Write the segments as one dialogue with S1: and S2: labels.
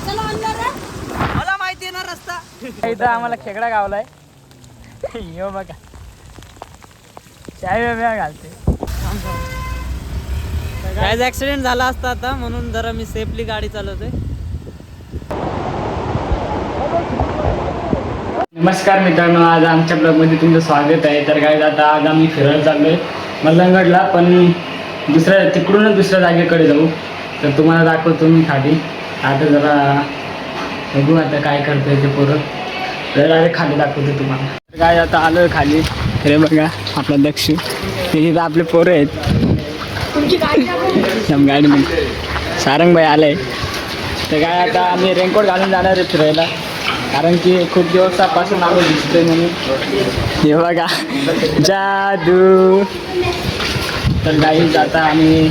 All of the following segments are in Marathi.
S1: मला माहिती ना रस्ता.
S2: इथं आम्हाला खेकडा गावलाय. यो बघा चाय वेगळ्या घालते.
S1: काय ऍक्सिडेंट झाला असता आता म्हणून जरा मी सेफली गाडी चालवतोय.
S2: नमस्कार मित्रांनो, आज आमच्या ब्लॉगमध्ये तुमचं स्वागत आहे. तर काय आता आज आम्ही फिरायला चाललोय मल्लंगडला, पण तिकडूनच दुसऱ्या जागेकडे जाऊ. तर तुम्हाला दाखवतो मी खाली. आता जरा बघू आता काय करतोय ते पोरं. तर अरे खाली दाखवतो तुम्हाला. तर काय आता आलोय खाली. अरे बघा आपला दक्ष, तिथे आपले पोरं आहेत. गाडीमध्ये सारंगबाई आलंय. तर काय आता आम्ही रेनकोट घालून जाणार आहे फिरायला, कारण की खूप दिवसापासून आम्ही दिसतोय म्हणून. हे बघा जादू. तर गाईज आता आम्ही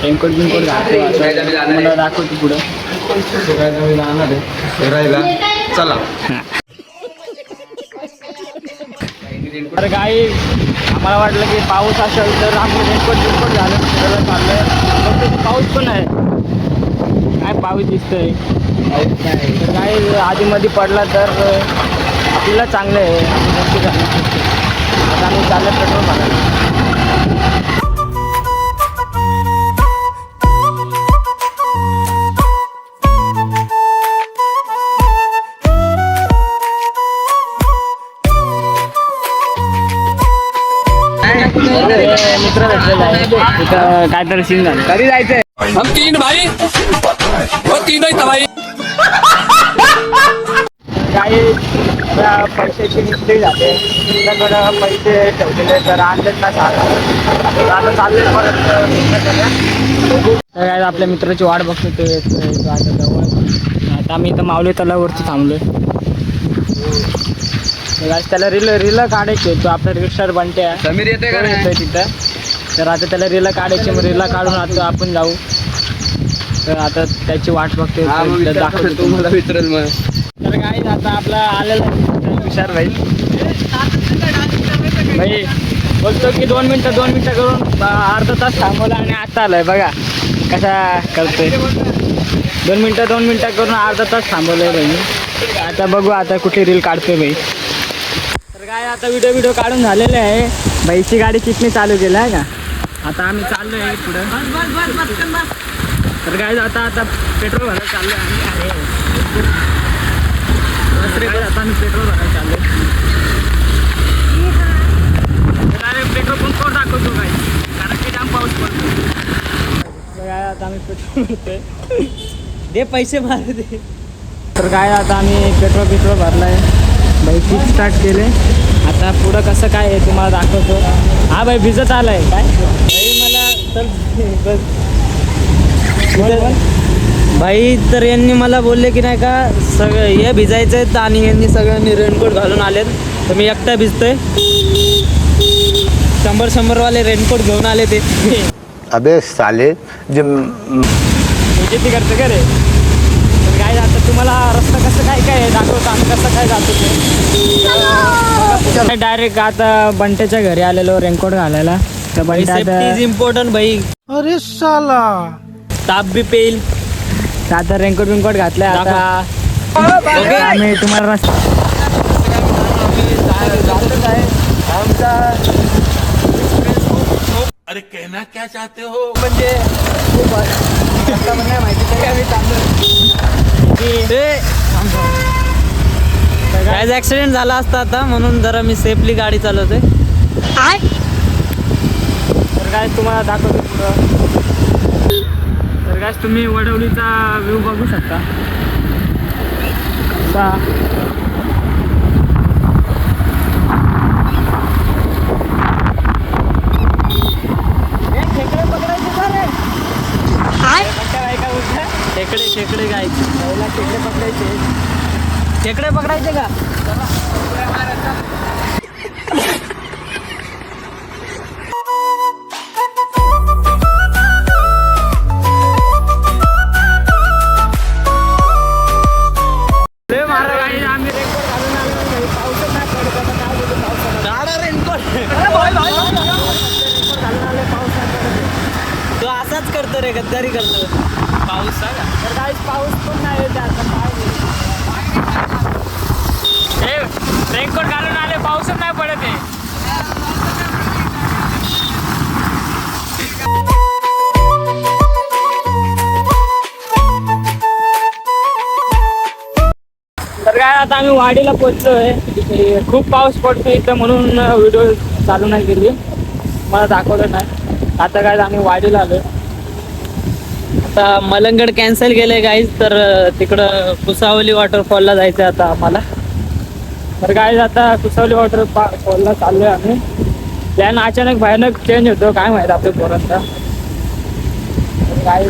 S2: रेनकोट बिनकोट घालतो, मला दाखवतो पुढं. जाणार आहे फिरायला, चला. तर गाई आम्हाला वाटलं की पाऊस असेल तर आम्ही रेनकोट बिनकोट घालून फिरायला चाललोय. फक्त पाऊस पण आहे, काय पाऊस दिसतोय. तर काय आधीमध्ये पडला तर आपल्याला चांगलं आहे. आता आम्ही चाललं पेट्रोल भरायला. मित्र भेटलेला आहे तिथं, काहीतरी सीन झालं. कधी जायचंय?
S3: हम तीन भाई वो तीनों ही तबाही.
S2: काही पैशाची मिस्टेक झाले, तुमच्याकडं पैसे ठेवलेले तर आणलेच ना सारा. आता चालले परत. तर काय आपल्या मित्राची वाट बघतो ते आता जवळ. आता आम्ही इथं माऊली तलावरती थांबलोय. त्याला रिल काढायचे. तो आपल्या रिक्षावर बनते
S3: समीर येते का
S2: येतोय तिथं. तर आता त्याला रिल काढायची, मग रिला काढून आता आपण जाऊ. तर आता त्याची वाट बघते, दाखवतो
S3: तुम्हाला विचारेल मग.
S2: तर काय आता आपला आलेला विचार भाई बोलतो की 2 मिनटं करून अर्धा तास थांबवला आणि आता आलाय. बघा कसा करतोय. 2 मिनटं करून अर्धा तास थांबवलंय भाई. आता बघू आता कुठली रील काढतोय भाई. तर काय आता व्हिडिओ काढून झालेले आहे. भाईची गाडी चिटणी चालू केली आहे का. आता आम्ही चाललो आहे पुढं. तर काय आता पेट्रोल भरायला चाललो आहे आता आम्ही पेट्रोल भरायला चाललो आहे. पेट्रोल पंपावर दाखवतो काय, कारण की जाम पाऊस पडतो. काय आता आम्ही पेट्रोल भरतोय.
S1: दे पैसे मार दे.
S2: तर काय आता आम्ही पेट्रोल भरलाय. भाई किक स्टार्ट केले. आता पुढं कसं काय आहे तुम्हाला दाखवतो. हा भाई भिजत आलाय काय
S1: भाई मला तर भाई, तर यांनी मला बोलले की नाही का सगळं हे भिजायचं आहे, आणि यांनी सगळ्यांनी रेनकोट घालून आलेत. तर मी एकटा भिजतोय. 100 वाले रेनकोट घेऊन आले ते.
S4: अबे साले जे
S2: किती करतं का रे. तर काय आता तुम्हाला रस्ता कसं काय दाखवतो आम्ही, कसं काय जातो ते. डायरेक्ट आता बंट्याच्या घरी आलेलो रेनकोट घालायला. तर बंट्या
S1: सेफ्टी इज इम्पॉर्टंट भाई.
S3: अरे साला
S1: ताप बी पेल.
S2: आता रेनकोट घातलाय. आता आम्ही तुम्हाला रस्ता
S3: अरे कहना क्या चाहते हो.
S2: म्हणजे खूप माहिती आम्ही
S1: काय ऍक्सिडेंट झाला असता आता म्हणून जरा मी सेफली गाडी चालवतोय.
S2: तर काय तुम्हाला दाखवतो पुढं. तर काय तुम्ही वडवलीचा व्ह्यू बघू शकता.
S1: खेकडे काय खेकडे पकडायचे का. तो असाच करतो रे, गद्दारी करतो. पाऊस
S2: पाऊस पण नाही येत आता. काय आता आम्ही वाडीला पोहोचलोय. खूप पाऊस पडतो इथं म्हणून व्हिडिओ चालू नाही केली, मला दाखवलं नाही. आता काय आम्ही वाडीला आलोय.
S1: आता मलंगड कॅन्सल केलंय गाईज, तर तिकडं कुसावली वॉटरफॉलला जायचं आता आम्हाला.
S2: तर काय आता कुसावली वॉटरफॉलला चाललोय आम्ही. प्लॅन अचानक भयानक चेंज होतो, काय माहिती आपल्या पोरांचा. काय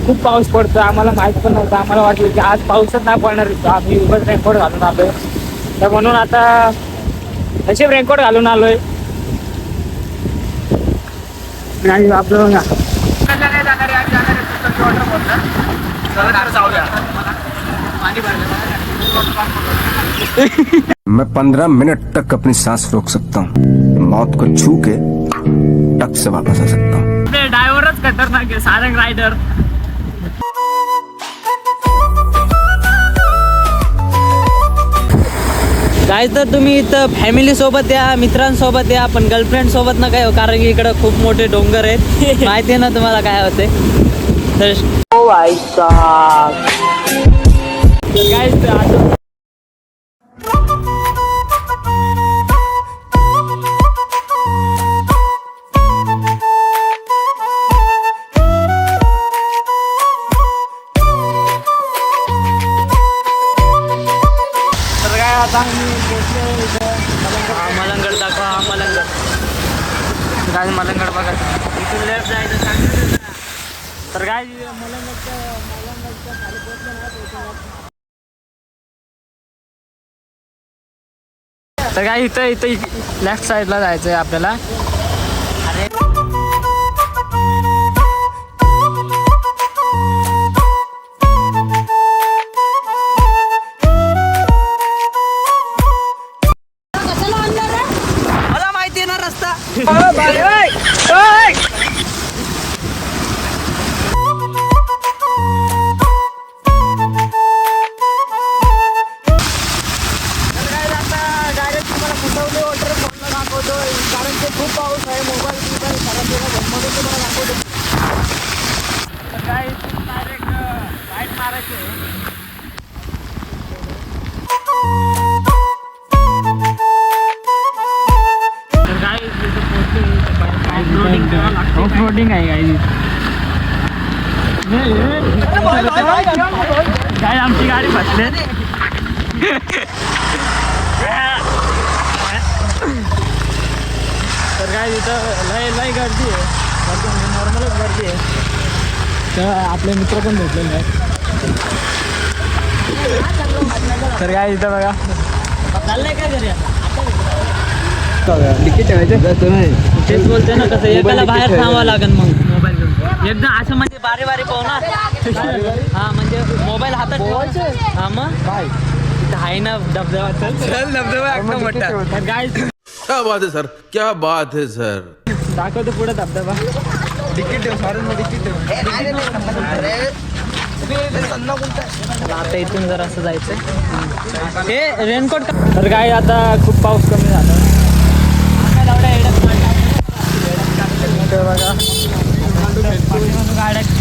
S2: खूप पाऊस पडतो, आम्हाला माहित पण नव्हतं. आम्हाला वाटलं की आज पाऊसच नाही पडणार होतो. आम्ही उगाच रेनकोट घालून आलोय, तर म्हणून आता नशीब रेनकोट घालून आलोय. नाही आपलं बघा.
S5: मैं 15 मिनट तक अपनी सांस रोक सकता हूँ, मौत को छू के टक से वापस आ सकता हूँ.
S2: ड्रायव्हरच खतरनाक आहे, सारंग रायडर.
S1: गाईज तर तुम्ही इथं फॅमिली सोबत या, मित्रांसोबत या, पण गर्लफ्रेंड सोबत ना काय हो, कारण की इकडं खूप मोठे डोंगर आहेत. माहिती आहे ना तुम्हाला काय होते. तर
S2: गाईज आता
S1: मलंगड दाखवा. हा मलंगड. गाईज मलंगड बघा, इथून लेफ्ट जायचं सांगितलं.
S2: तर काय मलंगडच्या खाली पोहोचलं ना. तर काय इथं लेफ्ट साईडला जायचं आहे आपल्याला.
S1: मला माहिती आहे ना रस्ता.
S2: कारण ते खूप पाऊस आहे. मोबाईल खराब झाला म्हणून तुम्हाला दाखवतो. तर काय डायरेक्ट राईट मारायचे. तर काय ऑफ रोडिंग आहे काय आमची गाडी बसले. तर काय तिथं लय गर्दी आहे. नॉर्मलच गर्दी आहे. तर आपले मित्र पण भेटलेले आहेत. तर काय तिथं बघा
S1: चाललंय काय घरी आता?
S2: तिकीट ठेवायचं.
S1: तेच बोलते ना, कसं एकाला बाहेर थांबावं लागेल मग मोबाईल घेऊन. एकदा असं म्हणजे बारी बारी पोहणार. हा म्हणजे मोबाईल हातात ठेवायचं. हा मग काय आहे ना धबधबा.
S2: तर काय
S6: क्या बात है सर, क्या बात है सर.
S2: दाखवतो पुढे धबधबा.
S1: आता इथून जरा असं जायचं. हे रेनकोट.
S2: तर काय आता खूप पाऊस कमी झाला. बघा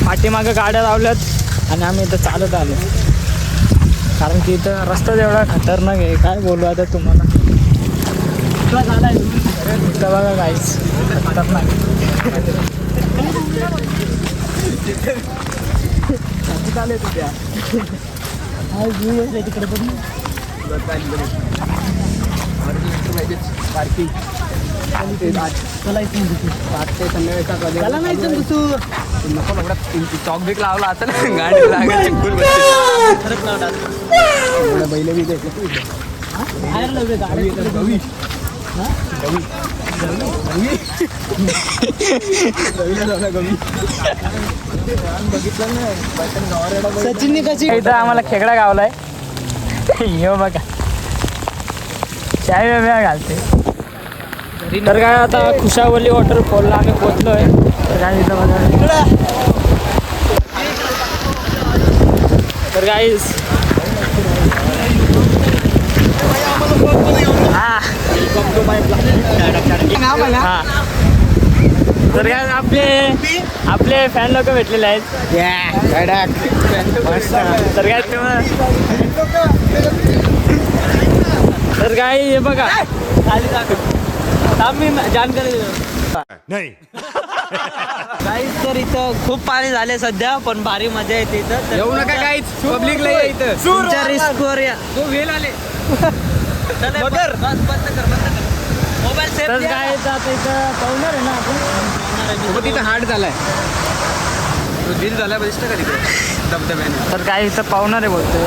S2: पाठीमागं गाड्या लावल्यात आणि आम्ही इथं चालत आलो, कारण की इथं रस्ता एवढा खतरनाक आहे. काय बोलू आता तुम्हाला. इथं बघा काहीच खतरनाक. तिकडे पण
S7: चॉक बिक लावला आता ना गाडी लागायची फुल
S2: बैल बी सचिनने कशी इथं आम्हाला खेकडा गावलाय. येऊ बघा चाय वेगळ्या घालते. तर काय आता खुशावली वॉटरफॉलला आम्ही पोहोचलोय. तर काय इथं बघा. तर गाईस हा तर काय आपले फॅन लोक भेटलेले आहेत तर काय तर काय हे बघा खाली मी जानकारी
S4: नहीं
S1: काहीच तर इथं खूप पाणी झाले सध्या पण भारी मजा येते इथं तर
S7: येऊ नका काहीच पब्लिकला या इथं
S1: तुमच्या रिस्कवर या
S7: तो वेल आले
S1: मोबाईल सेफ
S2: तर काय आता इथं पाहुणार आहे ना आपण
S7: तिथं हार्ड झालाय तो दिल झालाय बघितलं का तिकडे धबधब्याने
S2: तर काय इथं पाहुणार आहे बोलतोय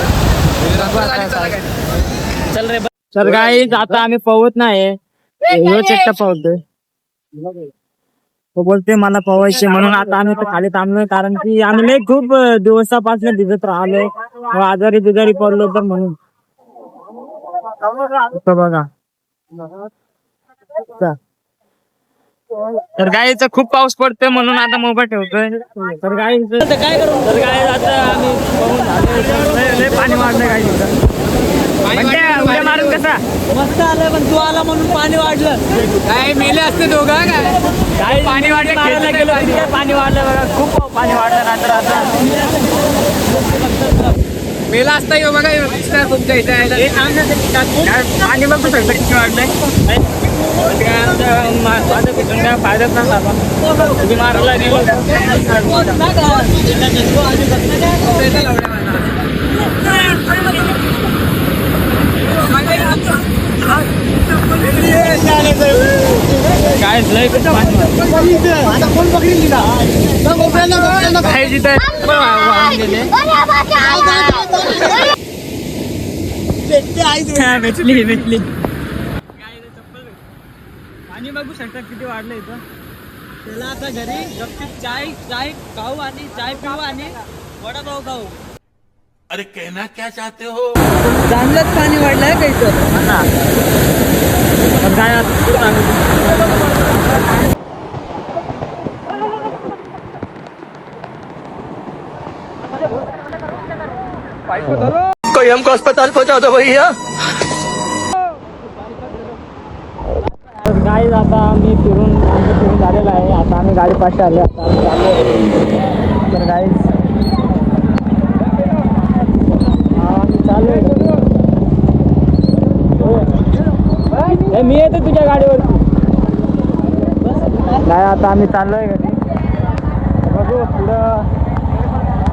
S1: चल रे
S2: तर काय आता आम्ही पवत नाही ह्योच एकटा पवतोय तो बोलते मला पवायचे म्हणून आता आम्ही तर खाली थांबलोय कारण की आम्ही लय खूप दिवसापासून भिजत राहिलोय व आजारी बिजारी पडलो तर म्हणून इथं बघा तर गाईचा खूप पाऊस पडतोय म्हणून आता मोबाईल ठेवतोय तर गाई
S1: काय करू
S2: तर गाई आता आम्ही पाहून झालोय. लय पाणी वाढलंय गाई उड्या मारून कसा
S1: मस्त आलंय पण तू आला म्हणून पाणी वाढलं
S7: काय मेले असते दोघं काय
S2: काही पाणी वाढलं मारायला गेलो तरी काय पाणी वाढलं बघा खूप पाणी वाढलं नंतर आता
S7: मेला असता येऊ बघा दिसणार तुमच्या इथे यायला.
S2: हे पाणी बघू शकता किती वाढलंय माझं भेटून काय फायदाच नाही झाला तुम्ही मारायला गेलो काय लय काय जिथं भेटली पाणी बघू शकता किती वाढलं इथं
S1: त्याला आता घरी गपचूप चाय खाऊ आणि चाय पिऊ आणि वडापाव खाऊ
S6: अरे कहना क्या चाहते हो
S1: चांगलंच पाणी वाढलंय का इथं
S2: पण काय
S3: कोई हमको अस्पताल पहुंचा दो भैया
S2: तर गाडी आता आम्ही फिरून झालेला आहे आता आम्ही गाडी पाशी आले आता आम्ही चालू तर गाडी आम्ही चालू मी येतो तुझ्या गाडीवर नाही आता आम्ही चाललोय घरी बघू पुढं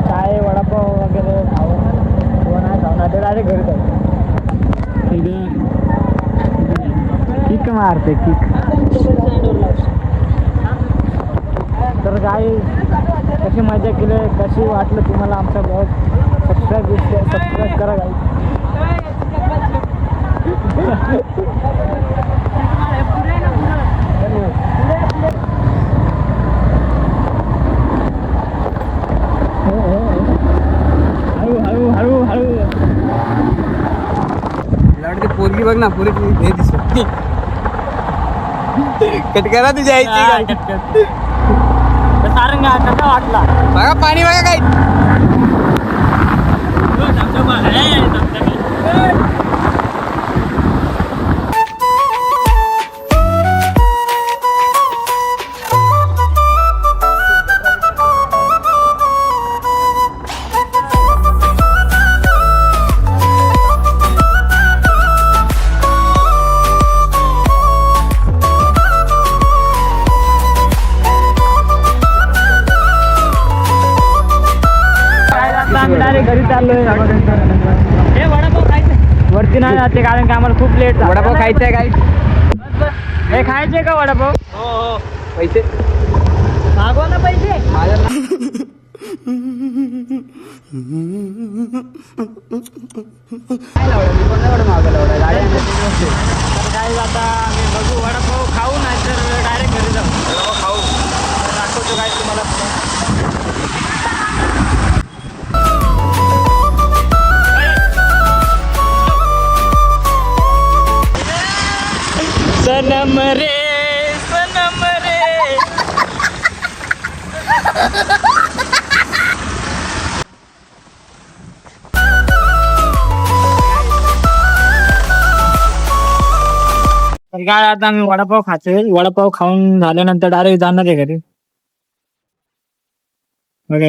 S2: काय वडापाव वगैरे खाऊ किंवा नाही खाऊ ते डायरेक्ट घरी जाऊ किक मारते किक तर काय कशी मजा केली कशी वाटलं तुम्हाला आमचा ब्लॉग सबस्क्राईब करा गाई हळू
S7: लाडकी पोरगी बघ ना पुरी हे दिसत कटकरा तुझ्या आईची
S2: सारंगा कसा वाटला
S7: बघा पाणी बघा काय
S2: आम्ही डायरेक्ट घरी चाललोय हे वडापाव खायचं वरती नाही जाते कारण की आम्हाला खूप लेट
S7: वडापाव खायचंय काय
S2: हे खायचे का वडापाव
S1: हो
S7: पैसे
S2: मागवा ना पैसे काय आता आम्ही बघू वडापाव खाऊ नाही तर डायरेक्ट घरी जाऊ खाऊ दाखवतो काय तुम्हाला सनम रे सनम रे काय आता आम्ही वडापाव खातोय. वडापाव खाऊन झाल्यानंतर डायरेक्ट जाणार आहे घरी. बघा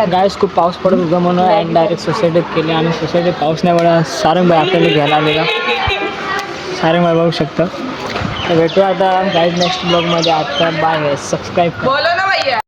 S2: गायस खूप पाऊस पडत होता म्हणून डायरेक्ट सोसायटीत केले आणि सोसायटीत पाऊस नाही पडला. सारंगबाई आपल्याला घ्यायला आलेला. सारंगबाई बघू शकता. तर भेटूया आता गाईड नेक्स्ट ब्लॉगमध्ये. आता बाय. सबस्क्राईब करा.